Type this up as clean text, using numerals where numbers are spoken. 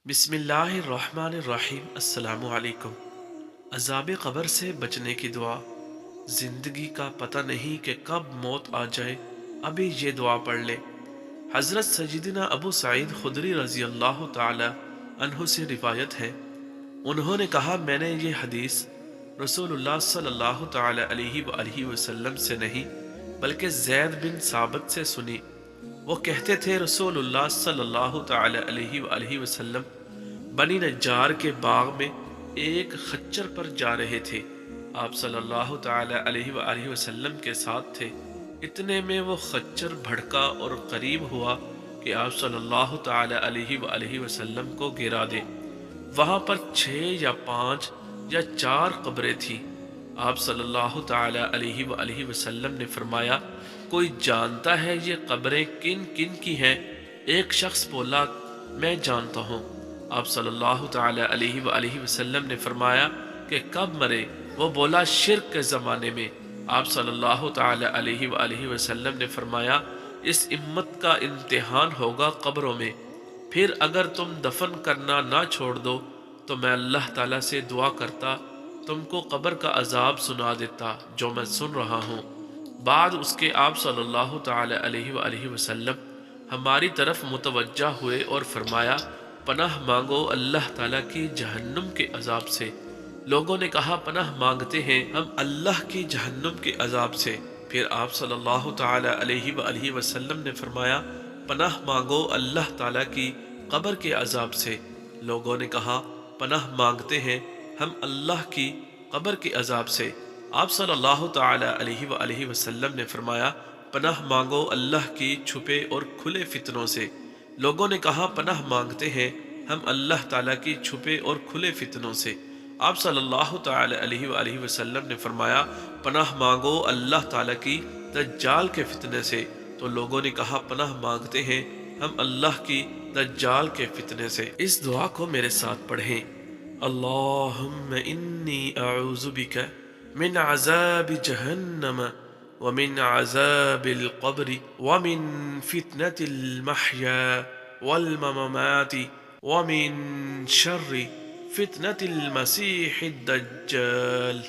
بسم اللہ الرحمن الرحیم۔ السلام علیکم۔ عذاب قبر سے بچنے کی دعا۔ زندگی کا پتہ نہیں کہ کب موت آ جائے، ابھی یہ دعا پڑھ لے۔ حضرت سیدنا ابو سعید خدری رضی اللہ تعالی عنہ سے روایت ہے، انہوں نے کہا، میں نے یہ حدیث رسول اللہ صلی اللہ تعالی علیہ وآلہ وسلم سے نہیں بلکہ زید بن ثابت سے سنی۔ وہ کہتے تھے، رسول اللہ صلی اللہ تعالی علیہ وآلہ وسلم بنی نجار کے باغ میں ایک خچر پر جا رہے تھے۔ آپ صلی اللہ تعالی علیہ وآلہ وسلم کے ساتھ تھے۔ اتنے میں وہ خچر بھڑکا اور قریب ہوا کہ آپ صلی اللہ تعالی علیہ وآلہ وسلم کو گرا دے۔ وہاں پر 6 یا 5 یا 4 قبریں تھیں۔ آپ صلی اللہ تعالی علیہ وآلہ وسلم نے فرمایا، کوئی جانتا ہے یہ قبریں کن کن کی ہیں؟ ایک شخص بولا، میں جانتا ہوں۔ آپ صلی اللہ تعالی علیہ وآلہ وسلم نے فرمایا کہ کب مرے؟ وہ بولا، شرک کے زمانے میں۔ آپ صلی اللہ تعالی علیہ وآلہ وسلم نے فرمایا، اس امت کا امتحان ہوگا قبروں میں، پھر اگر تم دفن کرنا نہ چھوڑ دو تو میں اللہ تعالیٰ سے دعا کرتا تم کو قبر کا عذاب سنا دیتا جو میں سن رہا ہوں۔ بعد اس کے آپ صلی اللہ تعالی علیہ وآلہ وسلم ہماری طرف متوجہ ہوئے اور فرمایا، پناہ مانگو اللہ تعالیٰ کی جہنم کے عذاب سے۔ لوگوں نے کہا، پناہ مانگتے ہیں ہم اللہ کی جہنم کے عذاب سے۔ پھر آپ صلی اللہ تعالی علیہ وآلہ وسلم نے فرمایا، پناہ مانگو اللہ تعالیٰ کی قبر کے عذاب سے۔ لوگوں نے کہا، پناہ مانگتے ہیں ہم اللہ کی قبر کے عذاب سے۔ آپ صلی اللہ تعالی علیہ وآلہ وسلم نے فرمایا، پناہ مانگو اللہ کی چھپے اور کھلے فتنوں سے۔ لوگوں نے کہا، پناہ مانگتے ہیں ہم اللہ تعالیٰ کی چھپے اور کھلے فتنوں سے۔ آپ صلی اللہ تعالی علیہ وآلہ وسلم نے فرمایا، پناہ مانگو اللہ تعالیٰ کی دجال کے فتنے سے۔ تو لوگوں نے کہا، پناہ مانگتے ہیں ہم اللہ کی دجال کے فتنے سے۔ اس دعا کو میرے ساتھ پڑھیں۔ اللہم انی اعوذ بک من عذاب جہنم ومن عذاب القبر ومن فتنة المحیا والممات ومن شر فتنة المسیح الدجال۔